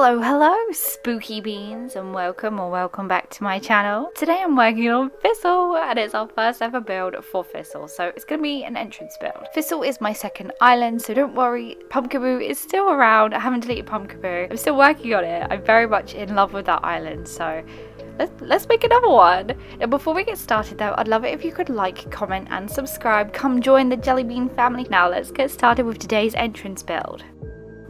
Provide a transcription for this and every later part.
Hello spooky beans, and welcome back to my channel. Today I'm working on Thistle and it's our first ever build for Thistle, so it's gonna be an entrance build. Thistle is my second island, so don't worry, Pumpkaboo is still around. I haven't deleted Pumpkaboo. I'm still working on it. I'm very much in love with that island, so let's make another one. Now before we get started though, I'd love it if you could like, comment and subscribe. Come join the Jellybean family. Now let's get started with today's entrance build.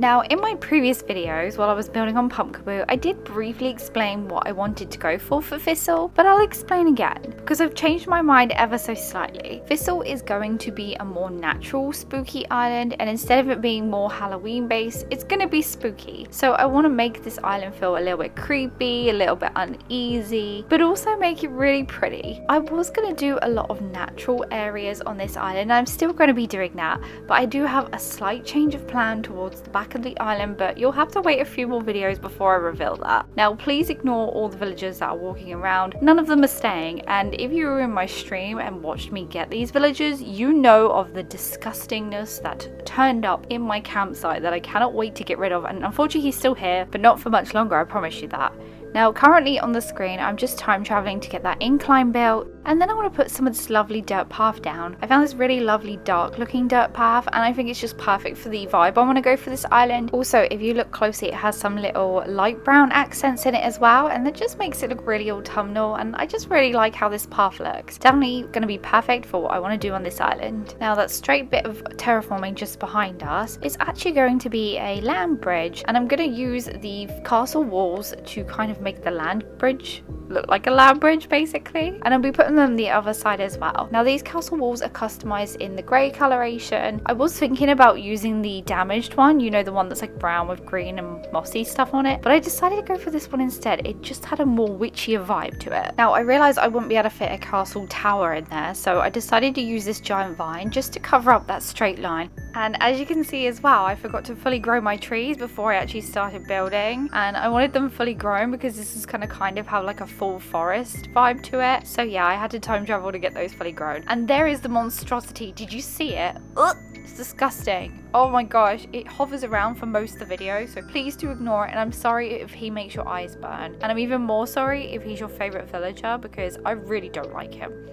Now, in my previous videos, while I was building on Pumpkaboo, I did briefly explain what I wanted to go for Thistle, but I'll explain again, because I've changed my mind ever so slightly. Thistle is going to be a more natural spooky island, and instead of it being more Halloween based, it's going to be spooky. So I want to make this island feel a little bit creepy, a little bit uneasy, but also make it really pretty. I was going to do a lot of natural areas on this island, and I'm still going to be doing that, but I do have a slight change of plan towards the back of the island, but you'll have to wait a few more videos before I reveal that. Now please ignore all the villagers that are walking around. None of them are staying, and if you were in my stream and watched me get these villagers, you know of the disgustingness that turned up in my campsite that I cannot wait to get rid of, and unfortunately he's still here, but not for much longer, I promise you that. Now currently on the screen I'm just time traveling to get that incline built, and then I want to put some of this lovely dirt path down. I found this really lovely dark looking dirt path, and I think it's just perfect for the vibe I want to go for this island. Also, if you look closely, it has some little light brown accents in it as well, and that just makes it look really autumnal, and I just really like how this path looks. Definitely going to be perfect for what I want to do on this island. Now that straight bit of terraforming just behind us is actually going to be a land bridge, and I'm going to use the castle walls to kind of make the land bridge look like a land bridge basically, and I'll be putting them the other side as well. Now these castle walls are customized in the grey coloration. I was thinking about using the damaged one, you know, the one that's like brown with green and mossy stuff on it, but I decided to go for this one instead. It just had a more witchier vibe to it. Now I realized I wouldn't be able to fit a castle tower in there, so I decided to use this giant vine just to cover up that straight line. And as you can see as well, I forgot to fully grow my trees before I actually started building, and I wanted them fully grown because this is kind of have like a full forest vibe to it. So yeah, I had to time travel to get those fully grown. And there is the monstrosity. Did you see it? Ugh, it's disgusting. Oh my gosh, it hovers around for most of the video, so please do ignore it, and I'm sorry if he makes your eyes burn, and I'm even more sorry if he's your favorite villager because I really don't like him.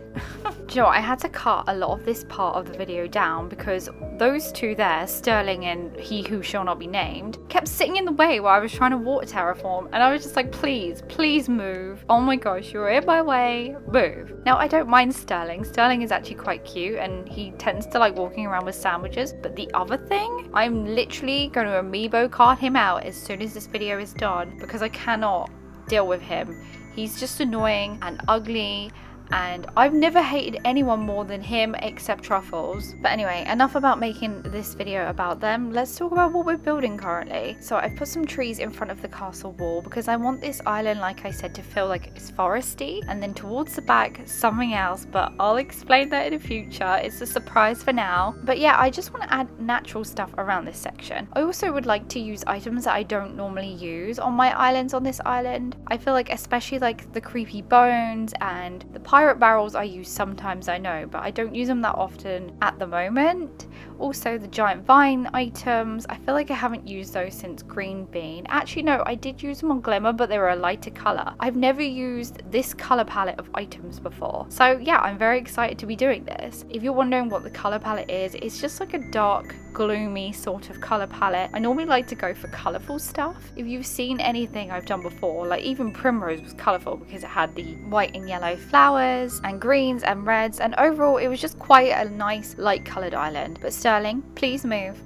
Do you know what? I had to cut a lot of this part of the video down because those two there, Sterling and he who shall not be named, kept sitting in the way while I was trying to water terraform, and I was just like, please move. Oh my gosh, you're in my way, move. Now I don't mind Sterling. Sterling is actually quite cute, and he tends to like walking around with sandwiches, but the other thing, I'm literally going to amiibo card him out as soon as this video is done because I cannot deal with him. He's just annoying and ugly, and I've never hated anyone more than him except Truffles. But anyway, enough about making this video about them. Let's talk about what we're building currently. So I've put some trees in front of the castle wall because I want this island, like I said, to feel like it's foresty, and then towards the back something else, but I'll explain that in the future. It's a surprise for now. But yeah, I just want to add natural stuff around this section. I also would like to use items that I don't normally use on my islands on this island. I feel like especially like the creepy bones and the pirate barrels I use sometimes, I know, but I don't use them that often at the moment. Also the giant vine items, I feel like I haven't used those since Green Bean. Actually no, I did use them on Glimmer, but they were a lighter color. I've never used this color palette of items before, so yeah, I'm very excited to be doing this. If you're wondering what the color palette is, it's just like a dark gloomy sort of color palette. I normally like to go for colorful stuff. If you've seen anything I've done before, like even Primrose was colorful because it had the white and yellow flowers and greens and reds, and overall it was just quite a nice light colored island. But Sterling, please move.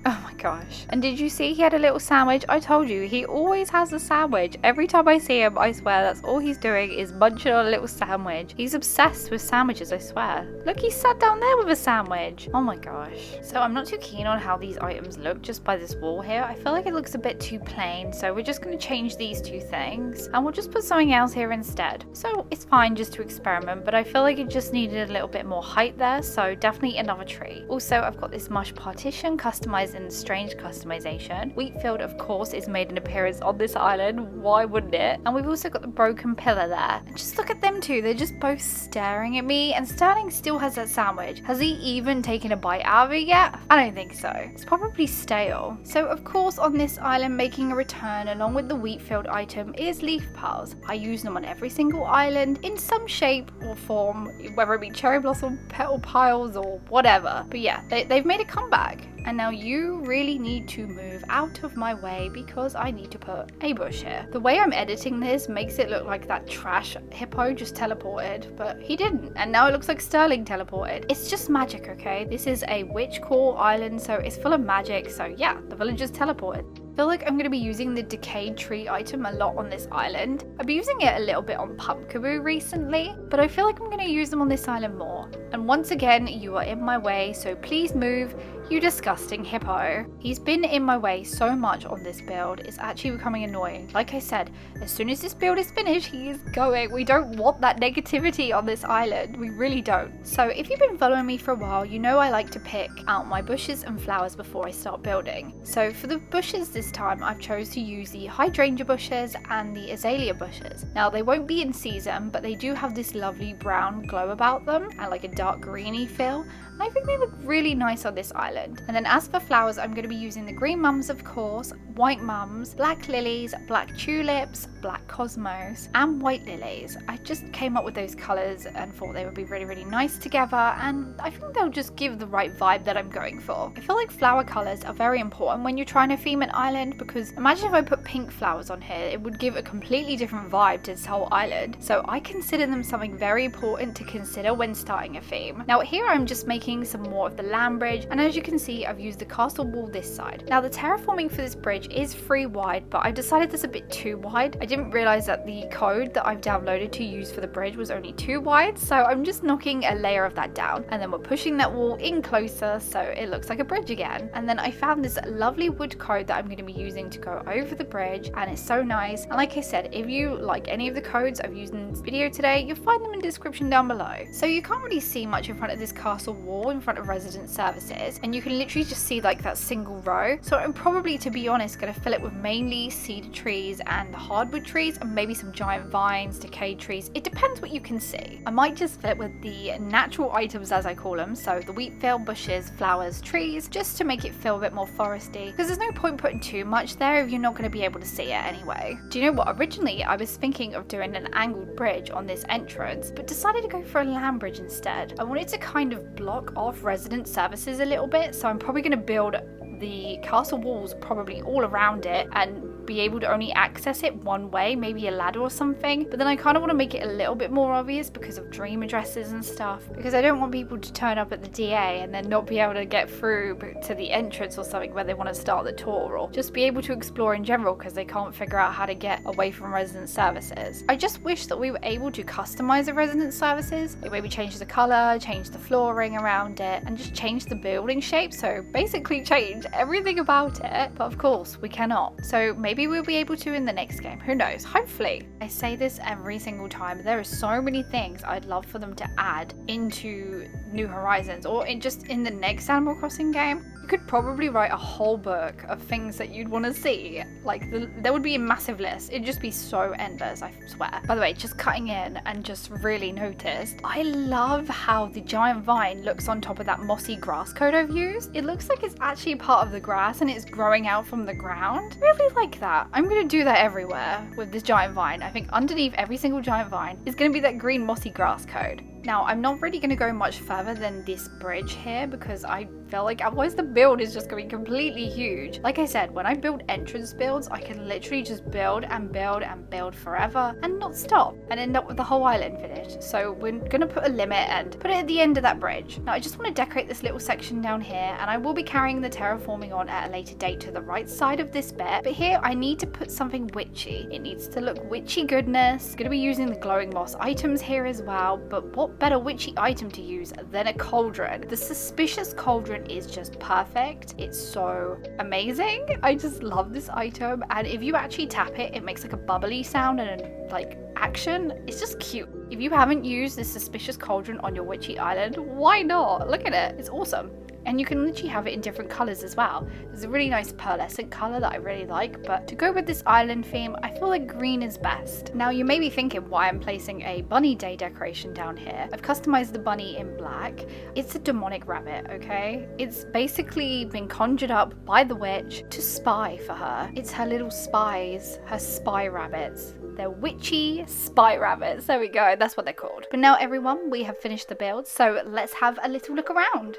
Oh my gosh. And did you see he had a little sandwich? I told you, he always has a sandwich. Every time I see him, I swear that's all he's doing is munching on a little sandwich. He's obsessed with sandwiches, I swear. Look, he sat down there with a sandwich. Oh my gosh. So I'm not too keen on how these items look just by this wall here. I feel like it looks a bit too plain, so we're just going to change these two things and we'll just put something else here instead. So it's fine just to experiment, but I feel like it just needed a little bit more height there, so definitely another tree. Also, I've got this mush partition customized and strange customization. Wheatfield, of course, is made an appearance on this island. Why wouldn't it? And we've also got the broken pillar there. And just look at them two. They're just both staring at me. And Sterling still has that sandwich. Has he even taken a bite out of it yet? I don't think so. It's probably stale. So, of course, on this island, making a return along with the Wheatfield item is leaf piles. I use them on every single island in some shape or form, whether it be cherry blossom, petal piles, or whatever. But yeah, they've made a comeback. And now you really need to move out of my way because I need to put a bush here. The way I'm editing this makes it look like that trash hippo just teleported, but he didn't. And now it looks like Sterling teleported. It's just magic, okay? This is a Witchcore island, so it's full of magic. So yeah, the villagers teleported. I feel like I'm going to be using the decayed tree item a lot on this island. I've been using it a little bit on Pumpkaboo recently, but I feel like I'm going to use them on this island more. And once again, you are in my way, so please move, you disgusting hippo. He's been in my way so much on this build, it's actually becoming annoying. Like I said, as soon as this build is finished, he is going. We don't want that negativity on this island. We really don't. So if you've been following me for a while, you know I like to pick out my bushes and flowers before I start building. So for the bushes this time, I've chose to use the hydrangea bushes and the azalea bushes. Now they won't be in season, but they do have this lovely brown glow about them and like a dark greeny feel. And I think they look really nice on this island. And then as for flowers, I'm going to be using the green mums, of course, white mums, black lilies, black tulips, black cosmos, and white lilies. I just came up with those colours and thought they would be really, really nice together. And I think they'll just give the right vibe that I'm going for. I feel like flower colours are very important when you're trying to theme an island, because imagine if I put pink flowers on here, it would give a completely different vibe to this whole island. So I consider them something very important to consider when starting a theme. Now here I'm just making some more of the land bridge, and as you can see, I've used the castle wall this side. Now the terraforming for this bridge is 3 wide, but I've decided that's a bit too wide. I didn't realize that the code that I've downloaded to use for the bridge was only 2 wide, so I'm just knocking a layer of that down, and then we're pushing that wall in closer so it looks like a bridge again. And then I found this lovely wood code that I'm going to be using to go over the bridge, and it's so nice. And like I said, if you like any of the codes I've used in this video today, you'll find them in the description down below. So you can't really see much in front of this castle wall in front of resident services, and you can literally just see like that single row. So I'm probably, to be honest, going to fill it with mainly cedar trees and hardwood trees, and maybe some giant vines, decayed trees. It depends what you can see. I might just fill it with the natural items, as I call them, so the wheatfield, bushes, flowers, trees, just to make it feel a bit more foresty, because there's no point putting too much there if you're not going to be able to see it anyway. Do you know what? Originally I was thinking of doing an angled bridge on this entrance, but decided to go for a land bridge instead. I wanted to kind of block off resident services a little bit, so I'm probably going to build the castle walls probably all around it and be able to only access it one way, maybe a ladder or something. But then I kind of want to make it a little bit more obvious because of dream addresses and stuff, because I don't want people to turn up at the DA and then not be able to get through to the entrance or something where they want to start the tour, or just be able to explore in general because they can't figure out how to get away from resident services. I just wish that we were able to customize the resident services, like maybe change the color, change the flooring around it, and just change the building shape, so basically change everything about it. But of course we cannot, so maybe we'll be able to in the next game, who knows, hopefully. I say this every single time, there are so many things I'd love for them to add into New Horizons, or just in the next Animal Crossing game. You could probably write a whole book of things that you'd want to see. Like there would be a massive list. It'd just be so endless, I swear. By the way, just cutting in and just really noticed, I love how the giant vine looks on top of that mossy grass coat I've used. It looks like it's actually part of the grass and it's growing out from the ground. Really like that. I'm going to do that everywhere with this giant vine. I think underneath every single giant vine is going to be that green mossy grass coat. Now, I'm not really going to go much further than this bridge here because I feel like otherwise the build is just going to be completely huge. Like I said, when I build entrance builds, I can literally just build and build and build forever and not stop and end up with the whole island finished. So we're going to put a limit and put it at the end of that bridge. Now, I just want to decorate this little section down here, and I will be carrying the terraforming on at a later date to the right side of this bit. But here, I need to put something witchy. It needs to look witchy goodness. I'm going to be using the glowing moss items here as well, but what better witchy item to use than a cauldron? The suspicious cauldron is just perfect. It's so amazing. I just love this item, and if you actually tap it, it makes like a bubbly sound and like action. It's just cute. If you haven't used this suspicious cauldron on your witchy island, why not? Look at it. It's awesome. And you can literally have it in different colours as well. There's a really nice pearlescent colour that I really like, but to go with this island theme, I feel like green is best. Now you may be thinking why I'm placing a bunny day decoration down here. I've customised the bunny in black. It's a demonic rabbit, okay? It's basically been conjured up by the witch to spy for her. It's her little spies, her spy rabbits. They're witchy spy rabbits. There we go, that's what they're called. But now everyone, we have finished the build, so let's have a little look around.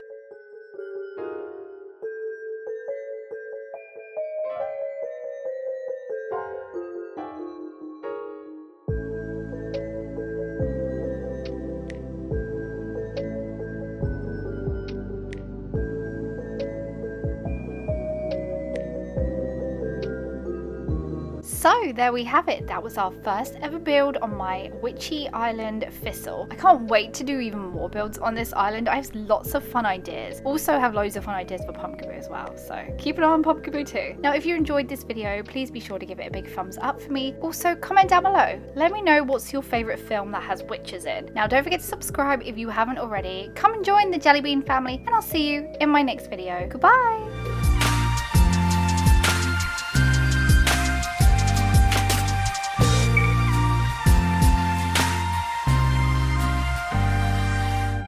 So there we have it. That was our first ever build on my witchy island Thistle. I can't wait to do even more builds on this island. I have lots of fun ideas. Also have loads of fun ideas for Pumpkaboo as well. So keep an eye on Pumpkaboo too. Now if you enjoyed this video, please be sure to give it a big thumbs up for me. Also comment down below. Let me know what's your favourite film that has witches in. Now don't forget to subscribe if you haven't already. Come and join the Jellybean family and I'll see you in my next video. Goodbye!